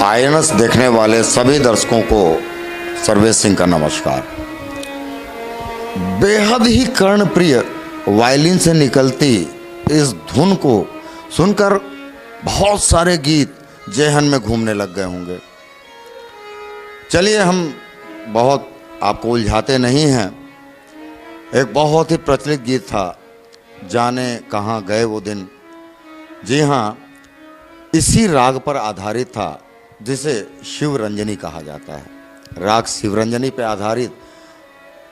INS देखने वाले सभी दर्शकों को सर्वेश सिंह का नमस्कार। बेहद ही कर्णप्रिय वायलिन से निकलती इस धुन को सुनकर बहुत सारे गीत जेहन में घूमने लग गए होंगे। चलिए, हम बहुत आपको उलझाते नहीं हैं। एक बहुत ही प्रचलित गीत था, जाने कहाँ गए वो दिन। जी हाँ, इसी राग पर आधारित था जिसे शिवरंजनी कहा जाता है। राग शिवरंजनी पर आधारित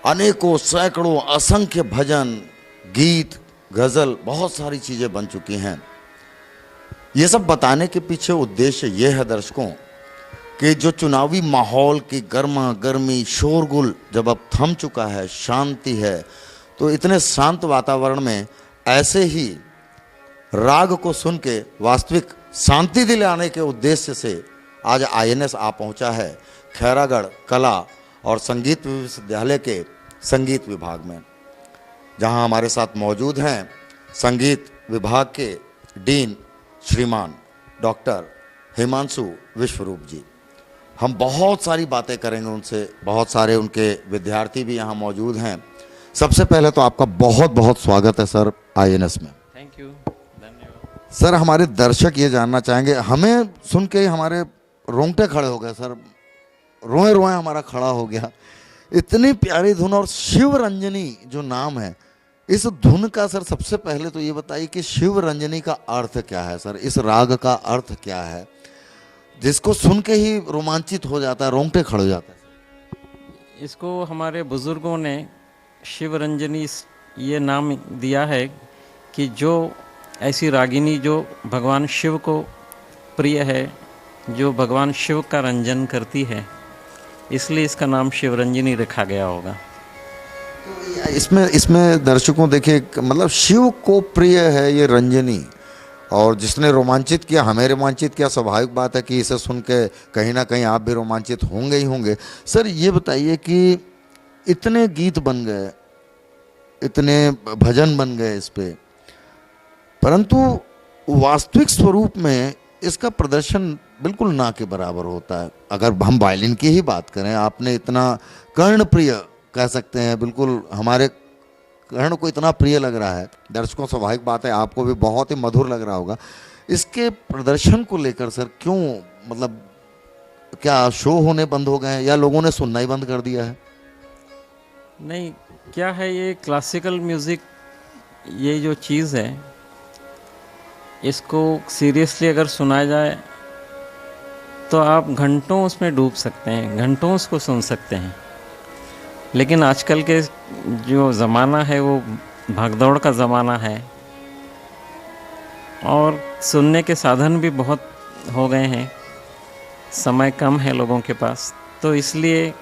अनेकों सैकड़ों असंख्य भजन, गीत, गज़ल, बहुत सारी चीज़ें बन चुकी हैं। ये सब बताने के पीछे उद्देश्य ये है दर्शकों कि जो चुनावी माहौल की गर्मा गर्मी, शोरगुल जब अब थम चुका है, शांति है, तो इतने शांत वातावरण में ऐसे ही राग को सुन के वास्तविक शांति दिलाने के उद्देश्य से आज आईएनएस आ पहुंचा है खैरागढ़ कला और संगीत विश्वविद्यालय के संगीत विभाग में, जहां हमारे साथ मौजूद हैं संगीत विभाग के डीन श्रीमान डॉक्टर हिमांशु विश्वरूप जी। हम बहुत सारी बातें करेंगे उनसे, बहुत सारे उनके विद्यार्थी भी यहाँ मौजूद हैं। सबसे पहले तो आपका बहुत बहुत स्वागत है सर आईएनएस में। थैंक यू, धन्यवाद। सर, हमारे दर्शक ये जानना चाहेंगे, हमें सुन के हमारे रोंगटे खड़े हो गए सर, रोए रोए हमारा खड़ा हो गया। इतनी प्यारी धुन और शिवरंजनी जो नाम है, इस धुन का सर सबसे पहले तो ये बताइए कि शिवरंजनी का अर्थ क्या है सर, इस राग का अर्थ क्या है जिसको सुन के ही रोमांचित हो जाता है, रोंगटे खड़े हो जाता है। इसको हमारे बुज़ुर्गों ने शिवरंजनी ये नाम दिया है कि जो ऐसी रागिनी जो भगवान शिव को प्रिय है, जो भगवान शिव का रंजन करती है, इसलिए इसका नाम शिवरंजनी रखा गया होगा। तो इसमें दर्शकों देखिए, मतलब शिव को प्रिय है ये रंजनी, और जिसने रोमांचित किया, हमें रोमांचित किया, स्वाभाविक बात है कि इसे सुन के कहीं ना कहीं आप भी रोमांचित होंगे ही होंगे। सर ये बताइए कि इतने गीत बन गए, इतने भजन बन गए इस पे, परंतु वास्तविक स्वरूप में इसका प्रदर्शन बिल्कुल ना के बराबर होता है। अगर हम वायलिन की ही बात करें, आपने इतना कर्णप्रिय कह सकते हैं, बिल्कुल हमारे कर्ण को इतना प्रिय लग रहा है, दर्शकों स्वाभाविक बात है आपको भी बहुत ही मधुर लग रहा होगा। इसके प्रदर्शन को लेकर सर क्यों, मतलब क्या शो होने बंद हो गए हैं या लोगों ने सुनना ही बंद कर दिया है? नहीं, क्या है, ये क्लासिकल म्यूज़िक, ये जो चीज़ है, इसको सीरियसली अगर सुना जाए तो आप घंटों उसमें डूब सकते हैं, घंटों उसको सुन सकते हैं। लेकिन आजकल के जो ज़माना है वो भागदौड़ का ज़माना है और सुनने के साधन भी बहुत हो गए हैं, समय कम है लोगों के पास, तो इसलिए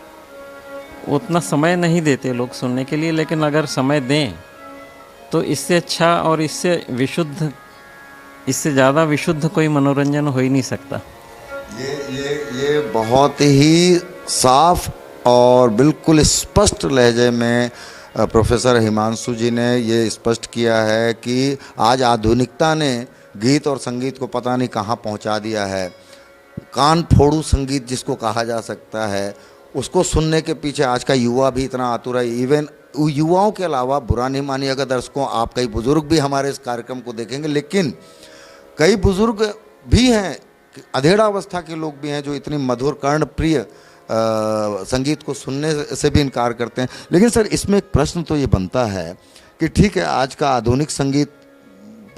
उतना समय नहीं देते लोग सुनने के लिए। लेकिन अगर समय दें तो इससे अच्छा और इससे ज़्यादा विशुद्ध कोई मनोरंजन हो ही नहीं सकता। ये बहुत ही साफ और बिल्कुल स्पष्ट लहजे में प्रोफेसर हिमांशु जी ने ये स्पष्ट किया है कि आज आधुनिकता ने गीत और संगीत को पता नहीं कहाँ पहुँचा दिया है। कान फोड़ू संगीत जिसको कहा जा सकता है, उसको सुनने के पीछे आज का युवा भी इतना आतुर है। इवन युवाओं के अलावा, बुरा नहीं मानिए अगर दर्शकों, आप कई बुजुर्ग भी हमारे इस कार्यक्रम को देखेंगे, लेकिन कई बुजुर्ग भी हैं, अधेड़ा अवस्था के लोग भी हैं जो इतनी मधुर कर्णप्रिय संगीत को सुनने से भी इनकार करते हैं। लेकिन सर इसमें एक प्रश्न तो ये बनता है कि ठीक है, आज का आधुनिक संगीत,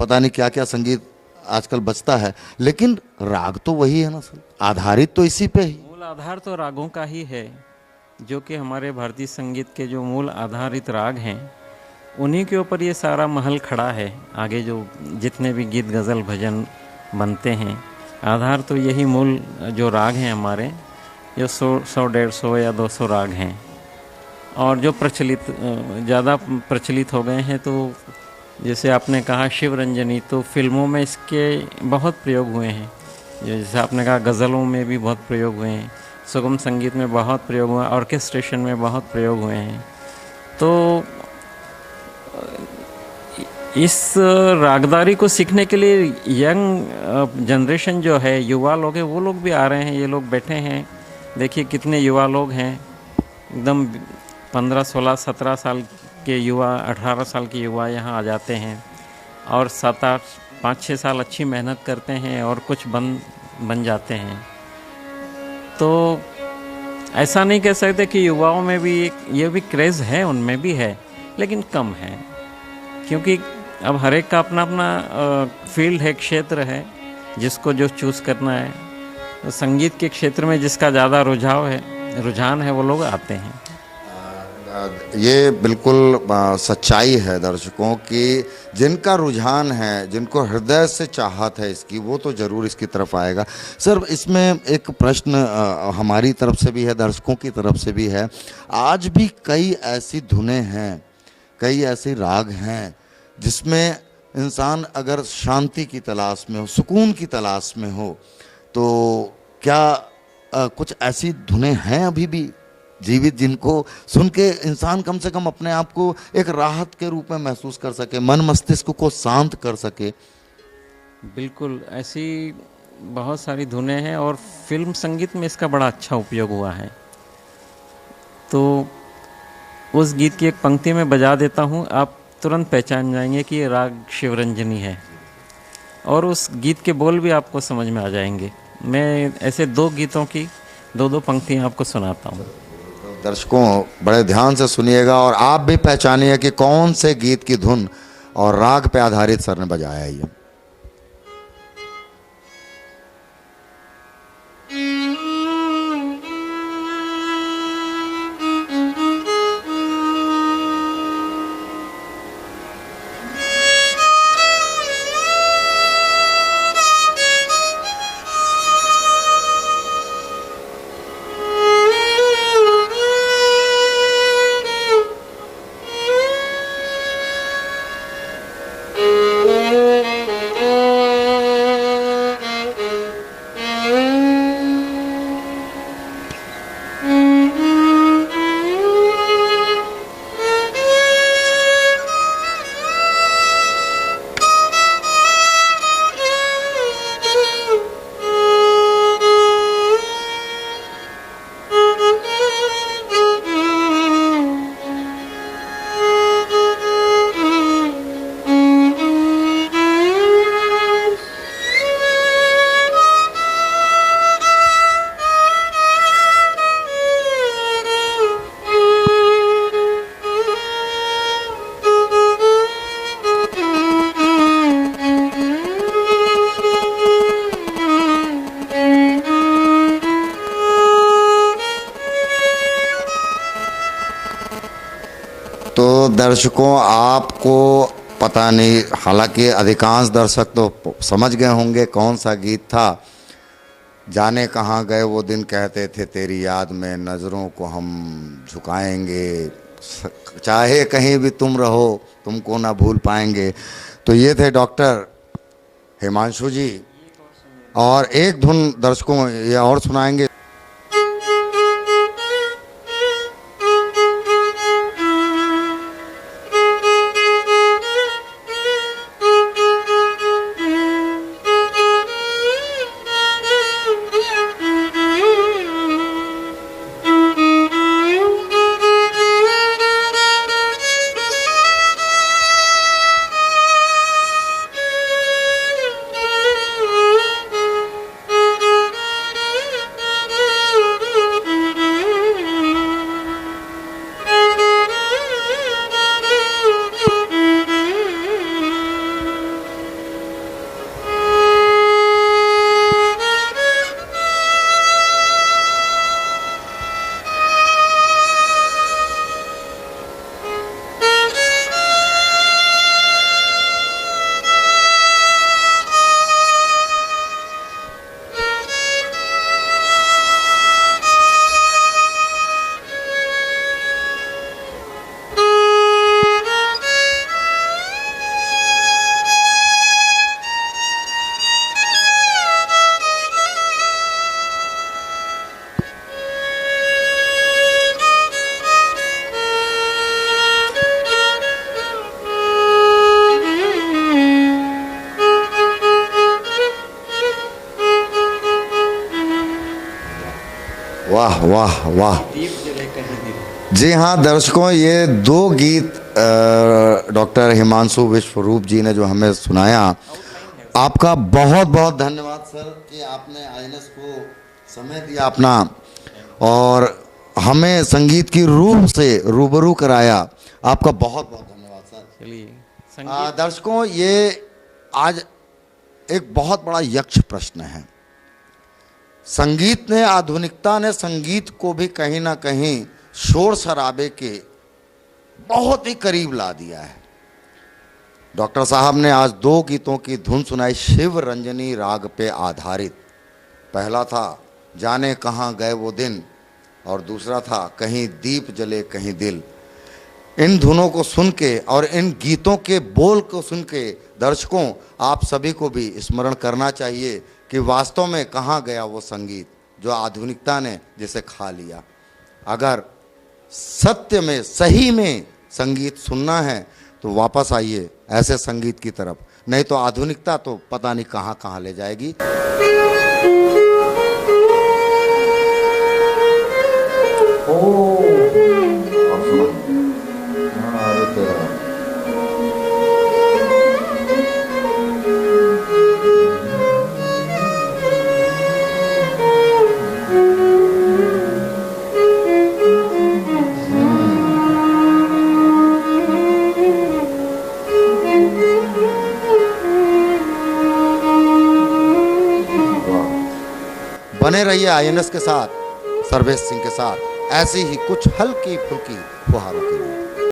पता नहीं क्या क्या संगीत आजकल बजता है, लेकिन राग तो वही है ना सर, आधारित तो इसी पे ही। मूल आधार तो रागों का ही है, जो कि हमारे भारतीय संगीत के जो मूल आधारित राग हैं, उन्हीं के ऊपर ये सारा महल खड़ा है। आगे जो जितने भी गीत, गज़ल, भजन बनते हैं, आधार तो यही मूल जो राग हैं हमारे, जो 100, 150 या 200 राग हैं। और जो ज़्यादा प्रचलित हो गए हैं, तो जैसे आपने कहा शिवरंजनी, तो फिल्मों में इसके बहुत प्रयोग हुए हैं। जैसे आपने कहा गज़लों में भी बहुत प्रयोग हुए हैं, सुगम संगीत में बहुत प्रयोग हुआ, ऑर्केस्ट्रेशन में बहुत प्रयोग हुए हैं। तो इस रागदारी को सीखने के लिए यंग जनरेशन जो है, युवा लोग हैं, वो लोग भी आ रहे हैं। ये लोग बैठे हैं, देखिए कितने युवा लोग हैं, एकदम 15, 16, 17 साल के युवा, 18 साल के युवा यहाँ आ जाते हैं और 7, 8, 5, 6 साल अच्छी मेहनत करते हैं और कुछ बन जाते हैं। तो ऐसा नहीं कह सकते कि युवाओं में भी ये भी क्रेज़ है, उनमें भी है, लेकिन कम है, क्योंकि अब हर एक का अपना अपना फील्ड है, क्षेत्र है, जिसको जो चूज़ करना है। तो संगीत के क्षेत्र में जिसका ज़्यादा रुझान है वो लोग आते हैं। ये बिल्कुल सच्चाई है दर्शकों की, जिनका रुझान है, जिनको हृदय से चाहत है इसकी, वो तो ज़रूर इसकी तरफ आएगा। सर, इसमें एक प्रश्न हमारी तरफ से भी है, दर्शकों की तरफ से भी है। आज भी कई ऐसी धुनें हैं, कई ऐसे राग हैं जिसमें इंसान अगर शांति की तलाश में हो, सुकून की तलाश में हो, तो क्या कुछ ऐसी धुनें हैं अभी भी जीवित, जिनको सुन के इंसान कम से कम अपने आप को एक राहत के रूप में महसूस कर सके, मन मस्तिष्क को शांत कर सके? बिल्कुल, ऐसी बहुत सारी धुनें हैं और फिल्म संगीत में इसका बड़ा अच्छा उपयोग हुआ है। तो उस गीत की एक पंक्ति में बजा देता हूँ, आप तुरंत पहचान जाएंगे कि ये राग शिवरंजनी है, और उस गीत के बोल भी आपको समझ में आ जाएंगे। मैं ऐसे 2 गीतों की 2-2 पंक्तियाँ आपको सुनाता हूँ। दर्शकों बड़े ध्यान से सुनिएगा और आप भी पहचानिए कि कौन से गीत की धुन और राग पे आधारित सर ने बजाया है ये। तो दर्शकों आपको पता नहीं, हालांकि अधिकांश दर्शक तो समझ गए होंगे कौन सा गीत था। जाने कहाँ गए वो दिन, कहते थे तेरी याद में नज़रों को हम झुकाएंगे, चाहे कहीं भी तुम रहो तुमको ना भूल पाएंगे। तो ये थे डॉक्टर हिमांशु जी, और एक धुन दर्शकों ये और सुनाएंगे। वाह वाह वाह। दीप जले कहीं दिल। जी हाँ दर्शकों, ये दो गीत डॉक्टर हिमांशु विश्वरूप जी ने जो हमें सुनाया, आपका बहुत बहुत धन्यवाद सर कि आपने आईएनएस को समय दिया अपना और हमें संगीत की रूह से रूबरू कराया। आपका बहुत बहुत धन्यवाद सर। चलिए संगीत दर्शकों, ये आज एक बहुत बड़ा यक्ष प्रश्न है। संगीत ने, आधुनिकता ने संगीत को भी कहीं ना कहीं शोर शराबे के बहुत ही करीब ला दिया है। डॉक्टर साहब ने आज दो गीतों की धुन सुनाई शिव रंजनी राग पे आधारित। पहला था जाने कहाँ गए वो दिन और दूसरा था कहीं दीप जले कहीं दिल। इन धुनों को सुन के और इन गीतों के बोल को सुन के दर्शकों, आप सभी को भी स्मरण करना चाहिए कि वास्तव में कहाँ गया वो संगीत जो आधुनिकता ने जिसे खा लिया। अगर सत्य में, सही में संगीत सुनना है तो वापस आइए ऐसे संगीत की तरफ, नहीं तो आधुनिकता तो पता नहीं कहाँ कहाँ ले जाएगी। बने रहिए आईएनएस के साथ, सर्वेश सिंह के साथ, ऐसी ही कुछ हल्की फुल्की फुहारों के लिए।